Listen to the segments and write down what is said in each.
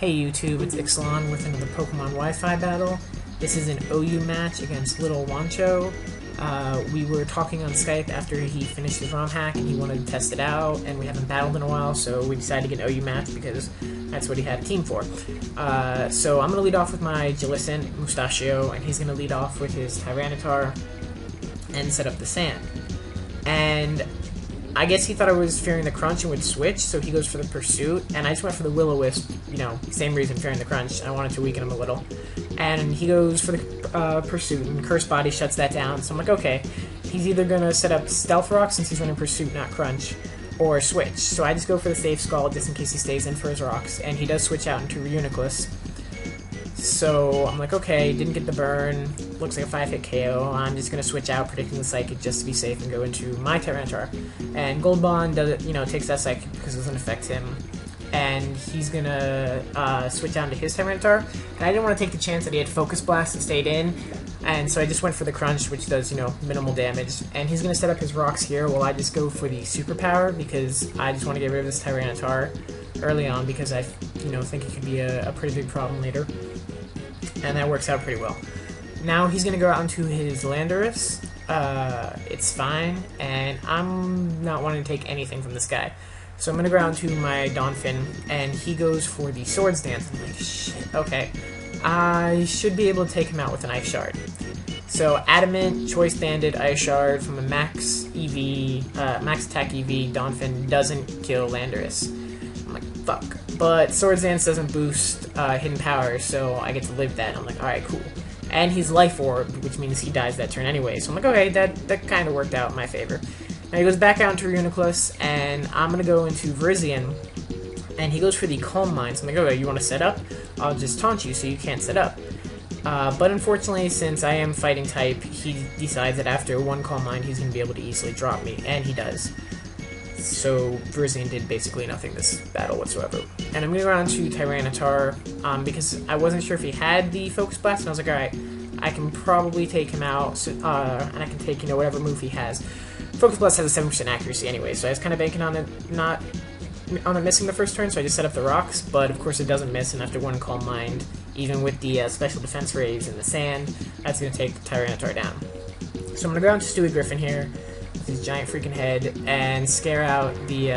Hey YouTube, it's LiLxJuaNCho with another Pokemon Wi-Fi battle. This is an OU match against LiLxJuaNCho. We were talking on Skype after he finished his ROM hack and he wanted to test it out, and we haven't battled in a while, so we decided to get an OU match because that's what he had a team for. So I'm going to lead off with my TheIxelan, Mustachio, and he's going to lead off with his Tyranitar and set up the sand. And I guess he thought I was fearing the crunch and would switch, so he goes for the pursuit, and I just went for the Will-O-Wisp, you know, same reason, fearing the crunch. I wanted to weaken him a little. And he goes for the pursuit, and Curse Body shuts that down, so I'm like, okay, he's either going to set up Stealth Rock since he's running pursuit, not crunch, or switch. So I just go for the safe Scald just in case he stays in for his rocks, and he does switch out into Reuniclus. So I'm like, okay, didn't get the burn, looks like a 5-hit KO, I'm just going to switch out, predicting the Psychic just to be safe and go into my Tyranitar. And Gold Bond does it, you know, takes that Psychic because it doesn't affect him, and he's going to switch out into his Tyranitar. And I didn't want to take the chance that he had Focus Blast and stayed in, and so I just went for the Crunch, which does, you know, minimal damage. And he's going to set up his rocks here while I just go for the Superpower because I just want to get rid of this Tyranitar early on because I, you know, think it could be a pretty big problem later. And that works out pretty well. Now he's going to go out into his Landorus. It's fine, and I'm not wanting to take anything from this guy. So I'm going to go out into my Donphin, and he goes for the Swords Dance. I'm like, shit, okay. I should be able to take him out with an Ice Shard. So Adamant, Choice Banded, Ice Shard from a max EV, max attack EV, Donphin doesn't kill Landorus. I'm like, fuck. But Swords Dance doesn't boost hidden power, so I get to live that. I'm like, alright, cool. And he's Life Orb, which means he dies that turn anyway. So I'm like, okay, that kind of worked out in my favor. Now he goes back out into Reuniclus, and I'm going to go into Virizion, and he goes for the Calm Mind. So I'm like, okay, you want to set up? I'll just taunt you so you can't set up. But unfortunately, since I am fighting type, he decides that after one Calm Mind, he's going to be able to easily drop me, and he does. So Virizion did basically nothing this battle whatsoever. And I'm going to go on to Tyranitar, because I wasn't sure if he had the Focus Blast, and I was like, alright, I can probably take him out, so, and I can take, you know, whatever move he has. Focus Blast has a 7% accuracy anyway, so I was kind of banking on it missing the first turn, so I just set up the rocks, but of course it doesn't miss, and after one Calm Mind, even with the special defense raise in the sand, that's going to take Tyranitar down. So I'm going to go on to Stewie Griffin here, his giant freaking head, and scare out the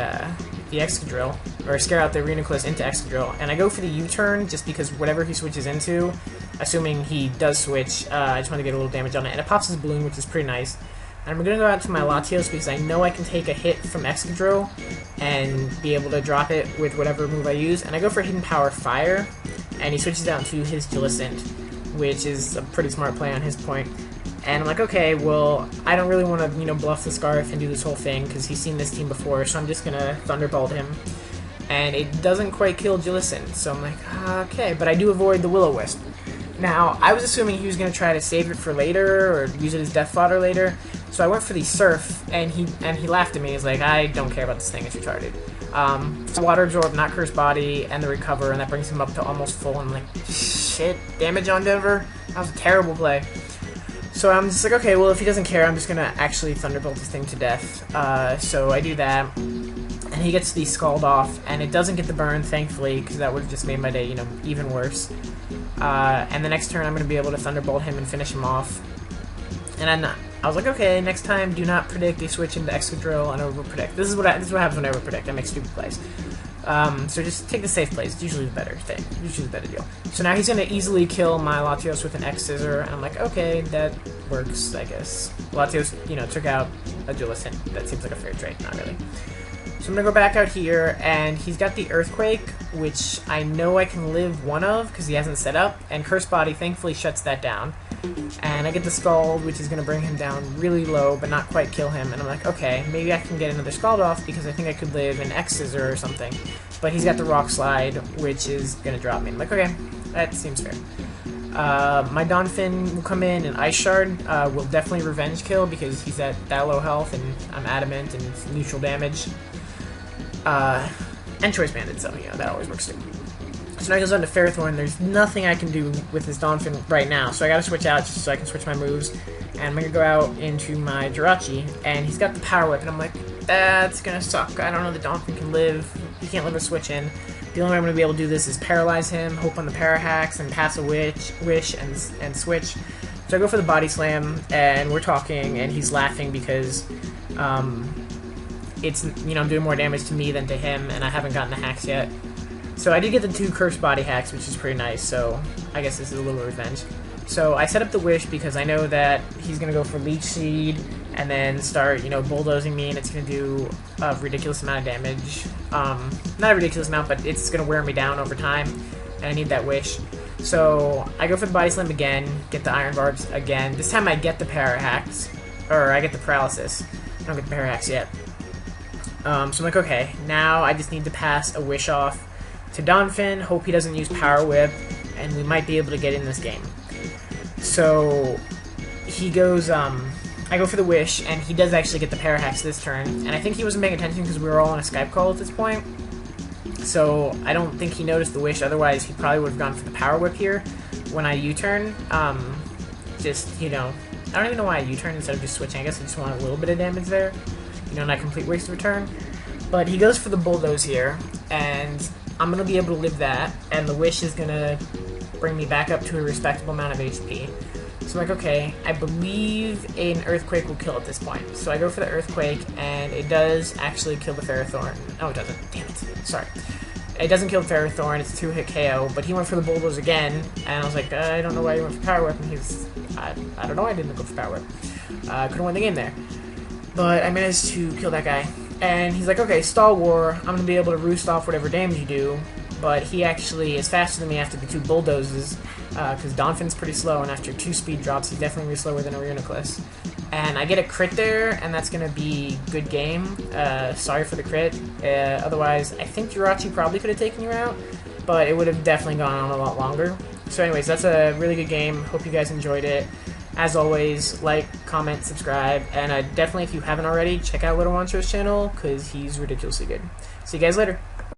Excadrill, or scare out the Reuniclus into Excadrill, and I go for the U-turn just because whatever he switches into, assuming he does switch, I just want to get a little damage on it, and it pops his balloon, which is pretty nice. And I'm going to go out to my Latios because I know I can take a hit from Excadrill and be able to drop it with whatever move I use, and I go for Hidden Power Fire, and he switches out to his Jellicent, which is a pretty smart play on his point. And I'm like, okay, well, I don't really want to, you know, bluff the Scarf and do this whole thing, because he's seen this team before, so I'm just going to Thunderbolt him. And it doesn't quite kill Jellicent, so I'm like, okay, but I do avoid the Will-O-Wisp. Now, I was assuming he was going to try to save it for later, or use it as Death Fodder later, so I went for the Surf, and he laughed at me. He's like, I don't care about this thing, it's retarded. So Water Absorb, not Curse Body, and the Recover, and that brings him up to almost full, and I'm like, shit, damage on Denver? That was a terrible play. So I'm just like, okay, well, if he doesn't care, I'm just going to actually Thunderbolt this thing to death. So I do that, and he gets the Scald off, and it doesn't get the burn, thankfully, because that would have just made my day, you know, even worse. And the next turn, I'm going to be able to Thunderbolt him and finish him off. And I was like, okay, next time, do not predict a switch into Excadrill and overpredict. This is what happens when I overpredict. I make stupid plays. So just take the safe plays. It's usually the better thing. Usually the better deal. So now he's going to easily kill my Latios with an X-Scissor, and I'm like, okay, that works, I guess. Latios, you know, took out a Jellicent. That seems like a fair trade. Not really. So I'm going to go back out here, and he's got the Earthquake, which I know I can live one of, because he hasn't set up, and Curse Body thankfully shuts that down. And I get the Scald, which is going to bring him down really low, but not quite kill him, and I'm like, okay, maybe I can get another Scald off, because I think I could live an X-Scissor or something. But he's got the Rock Slide, which is going to drop me. I'm like, okay, that seems fair. My Donphin will come in, and Ice Shard will definitely Revenge Kill, because he's at that low health, and I'm Adamant, and it's neutral damage. And Choice Banded, so, you know, that always works too. So now he goes on to Ferrothorn. There's nothing I can do with his Donphin right now, so I gotta switch out just so I can switch my moves. And I'm gonna go out into my Jirachi, and he's got the Power Whip, and I'm like, that's gonna suck. I don't know the Donphin can live. He can't live a switch in. The only way I'm going to be able to do this is paralyze him, hope on the para hacks, and pass a wish, and switch. So I go for the body slam, and we're talking, and he's laughing because it's, you know, doing more damage to me than to him, and I haven't gotten the hacks yet. So I did get the 2 cursed body hacks, which is pretty nice, so I guess this is a little revenge. So I set up the wish because I know that he's going to go for Leech Seed and then start, you know, bulldozing me, and it's going to do a ridiculous amount of damage. Not a ridiculous amount, but it's going to wear me down over time, and I need that wish. So I go for the body slam again, get the iron barbs again. This time I get the para hacks, or I get the paralysis. I don't get the para hacks yet. So I'm like, okay, now I just need to pass a wish off to Donphin, hope he doesn't use Power Whip, and we might be able to get in this game. So he goes, I go for the wish, and he does actually get the para hacks this turn, and I think he wasn't paying attention because we were all on a Skype call at this point. So I don't think he noticed the wish, otherwise he probably would have gone for the Power Whip here when I U-turn. Just, you know, I don't even know why I U-turn instead of just switching. I guess I just want a little bit of damage there, you know, not complete waste of a turn. But he goes for the bulldoze here, and I'm going to be able to live that, and the wish is going to bring me back up to a respectable amount of HP. So I'm like, okay, I believe an Earthquake will kill at this point. So I go for the Earthquake, and it does actually kill the Ferrothorn. Oh, it doesn't. Damn it. Sorry. It doesn't kill the Ferrothorn, it's a 2-hit KO, but he went for the Bulldoze again, and I was like, I don't know why he went for Power Whip, and he's, I don't know, I didn't go for Power Whip. Could've won the game there. But I managed to kill that guy. And he's like, okay, Stall War, I'm going to be able to roost off whatever damage you do, but he actually is faster than me after the 2 bulldozes, because Donphin's pretty slow, and after 2 speed drops, he's definitely really slower than a Reuniclus. And I get a crit there, and that's going to be good game. Sorry for the crit. Otherwise, I think Jirachi probably could have taken you out, but it would have definitely gone on a lot longer. So anyways, that's a really good game. Hope you guys enjoyed it. As always, like, comment, subscribe, and definitely, if you haven't already, check out LiLxJuaNCho's channel, because he's ridiculously good. See you guys later.